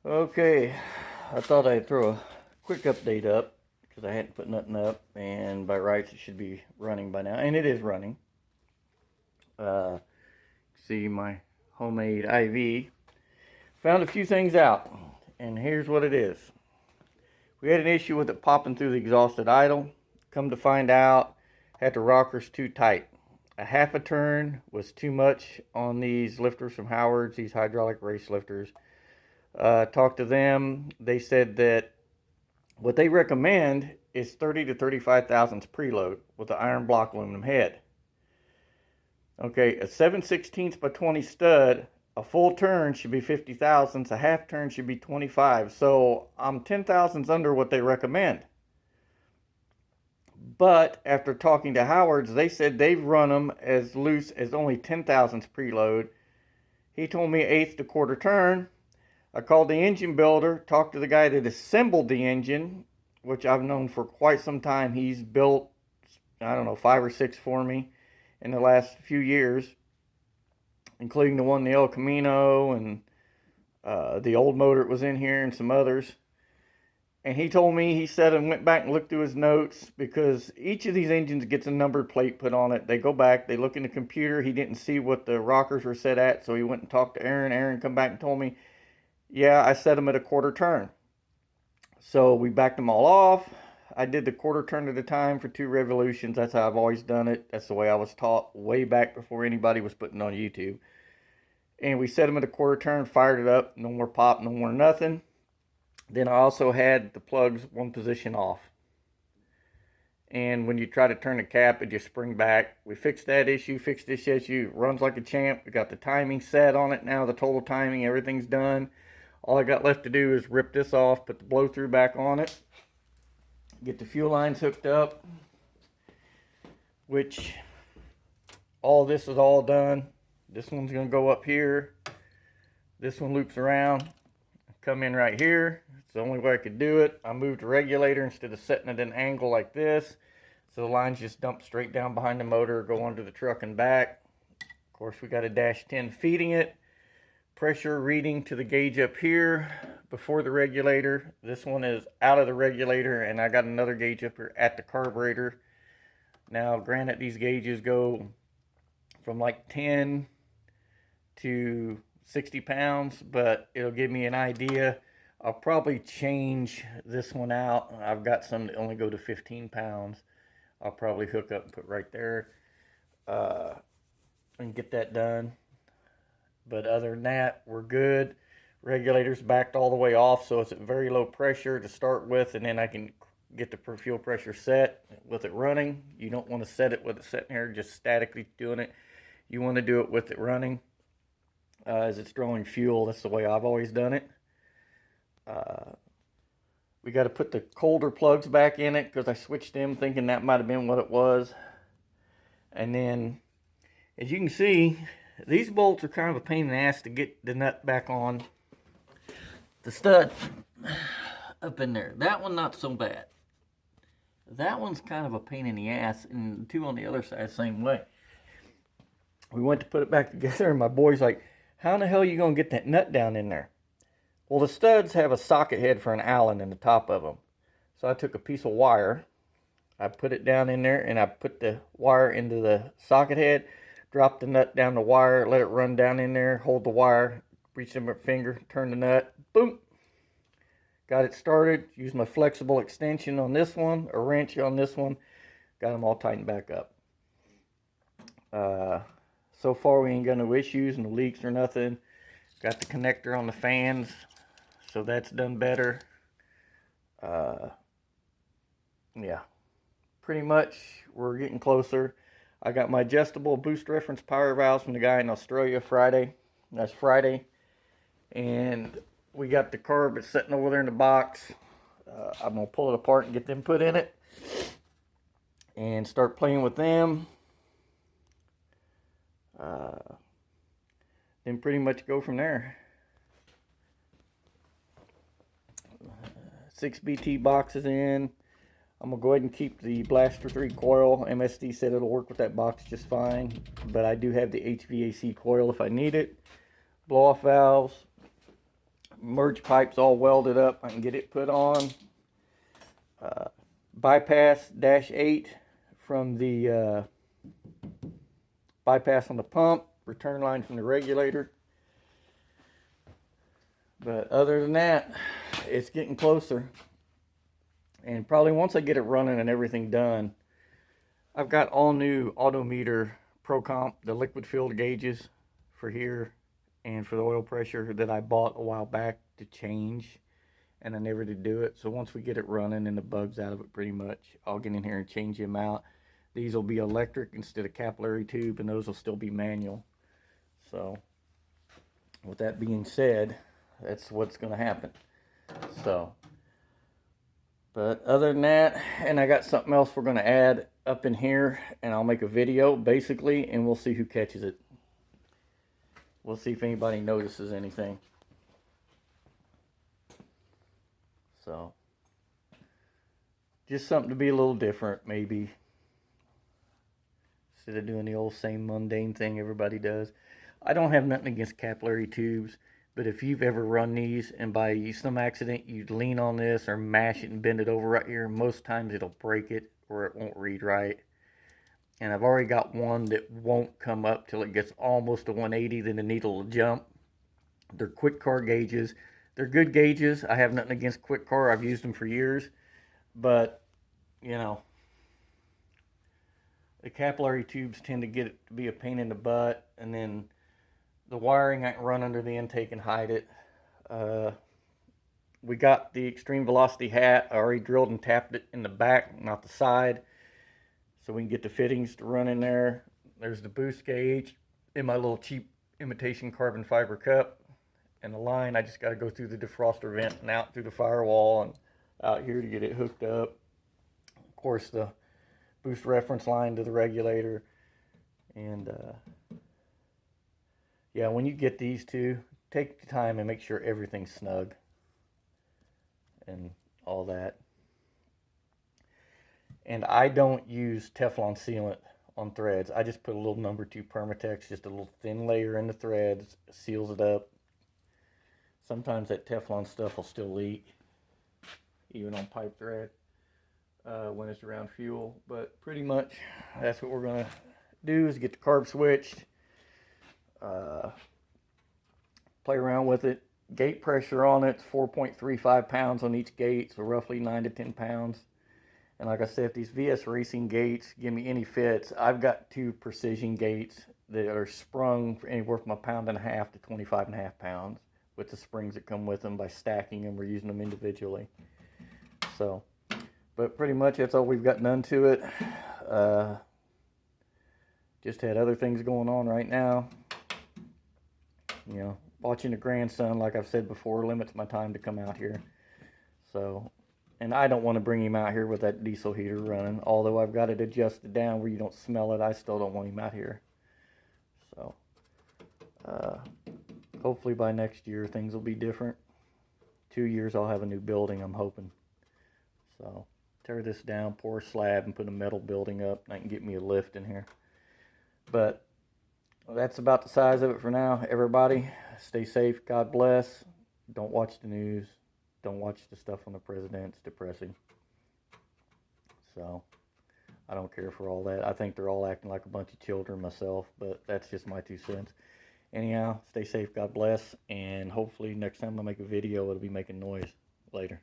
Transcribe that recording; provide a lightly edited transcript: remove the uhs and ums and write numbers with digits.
Okay, I thought I'd throw a quick update up because I hadn't put nothing up, and by rights it should be running by now, and it is running. Uh, See my homemade IV. Found a few things out, and here's what it is. We had an issue with it popping through the exhausted idle. Come to find out, had the rockers too tight. A half a turn was too much on these lifters from Howard's, these hydraulic race lifters. Talked to them. They said that what they recommend is 30 to 35 thousandths preload with the iron block aluminum head. Okay, a 7/16 by 20 stud, a full turn should be 50 thousandths, a half turn should be 25. So I'm 10 thousandths under what they recommend. But after talking to Howard's, they said they've run them as loose as only 10 thousandths preload. He told me eighth to quarter turn. I called the engine builder, talked to the guy that assembled the engine, which I've known for quite some time. He's built, I don't know, 5 or 6 for me in the last few years, including the one in the El Camino and the old motor that was in here and some others. And he told me, he said, and went back and looked through his notes, because each of these engines gets a numbered plate put on it. They go back, they look in the computer. He didn't see what the rockers were set at, so he went and talked to Aaron. Aaron come back and told me, yeah, I set them at a quarter turn. So we backed them all off. I did the quarter turn at a time for 2 revolutions. That's how I've always done it. That's the way I was taught way back before anybody was putting it on YouTube. And we set them at a quarter turn, fired it up, no more pop, no more nothing. Then I also had the plugs one position off. And when you try to turn the cap, it just spring back. We fixed that issue, fixed this issue. It runs like a champ. We got the timing set on it now, the total timing, everything's done. All I got left to do is rip this off, put the blow through back on it, get the fuel lines hooked up, which all this is all done. This one's going to go up here. This one loops around, come in right here. It's the only way I could do it. I moved the regulator instead of setting it at an angle like this. So the lines just dump straight down behind the motor, go under the truck and back. Of course, we got a -10 feeding it. Pressure reading to the gauge up here before the regulator. This one is out of the regulator, and I got another gauge up here at the carburetor. Now, granted, these gauges go from like 10 to 60 pounds, but it'll give me an idea. I'll probably change this one out. I've got some that only go to 15 pounds. I'll probably hook up and put right there and get that done. But other than that, we're good. Regulator's backed all the way off, so it's at very low pressure to start with, and then I can get the fuel pressure set with it running. You don't want to set it with it sitting here just statically doing it. You want to do it with it running as it's drawing fuel. That's the way I've always done it. We got to put the colder plugs back in it because I switched them thinking that might have been what it was. And then, as you can see, these bolts are kind of a pain in the ass to get the nut back on the stud up in there. That one not so bad. That one's kind of a pain in the ass, and the two on the other side same way. We went to put it back together, and my boy's like, how in the hell are you going to get that nut down in there? Well, the studs have a socket head for an Allen in the top of them. So I took a piece of wire, I put it down in there, and I put the wire into the socket head, drop the nut down the wire, let it run down in there, hold the wire, reach in my finger, turn the nut, boom. Got it started, used my flexible extension on this one, a wrench on this one, got them all tightened back up. So far we ain't got no issues, no leaks or nothing. Got the connector on the fans, so that's done better. Yeah, pretty much we're getting closer. I got my adjustable boost reference power valves from the guy in Australia Friday. That's Friday. And we got the carb. It's sitting over there in the box. I'm going to pull it apart and get them put in it. And start playing with them. Then pretty much go from there. 6 BT boxes in. I'm going to go ahead and keep the Blaster 3 coil. MSD said it'll work with that box just fine. But I do have the HVAC coil if I need it. Blow-off valves. merge pipe's all welded up. I can get it put on. Bypass -8 from the bypass on the pump. Return line from the regulator. But other than that, it's getting closer. And probably once I get it running and everything done, I've got all new Autometer Pro Comp, the liquid filled gauges for here and for the oil pressure that I bought a while back to change, and I never did do it. So once we get it running and the bugs out of it pretty much, I'll get in here and change them out. These will be electric instead of capillary tube, and those will still be manual. So with that being said, that's what's going to happen. So, but other than that, and I got something else we're going to add up in here, and I'll make a video basically, and we'll see who catches it. We'll see if anybody notices anything. So, just something to be a little different, maybe. Instead of doing the old same mundane thing everybody does. I don't have nothing against capillary tubes, but if you've ever run these and by some accident you lean on this or mash it and bend it over right here, most times it'll break it or it won't read right. And I've already got one that won't come up till it gets almost to 180, then the needle will jump. They're quick car gauges. They're good gauges. I have nothing against quick car. I've used them for years. But, you know, the capillary tubes tend to get it to be a pain in the butt. And then the wiring, I can run under the intake and hide it. We got the extreme velocity hat. I already drilled and tapped it in the back, not the side, so we can get the fittings to run in there. There's the boost gauge in my little cheap imitation carbon fiber cup. And the line, I just got to go through the defroster vent and out through the firewall and out here to get it hooked up. Of course, the boost reference line to the regulator. And yeah, when you get these two, take the time and make sure everything's snug and all that. And I don't use Teflon sealant on threads. I just put a little number 2 Permatex, just a little thin layer in the threads, seals it up. Sometimes that Teflon stuff will still leak, even on pipe thread, when it's around fuel. But pretty much that's what we're going to do, is get the carb switched, play around with it. Gate pressure on it's 4.35 pounds on each gate, so roughly 9 to 10 pounds. And like I said, if these VS Racing gates give me any fits, I've got 2 precision gates that are sprung for anywhere from 1.5 pounds to 25.5 pounds with the springs that come with them by stacking them or using them individually. So, but pretty much that's all we've got done to it. Just had other things going on right now. You know, watching the grandson, like I've said before, limits my time to come out here. So, and I don't want to bring him out here with that diesel heater running. Although I've got it adjusted down where you don't smell it, I still don't want him out here. So, hopefully by next year things will be different. 2 years I'll have a new building, I'm hoping. So, tear this down, pour a slab, and put a metal building up, and I can get me a lift in here. But that's about the size of it for now. Everybody, stay safe. God bless. Don't watch the news. Don't watch the stuff on the president. It's depressing. So, I don't care for all that. I think they're all acting like a bunch of children myself, but that's just my 2 cents. Anyhow, stay safe. God bless. And hopefully next time I make a video, it'll be making noise. Later.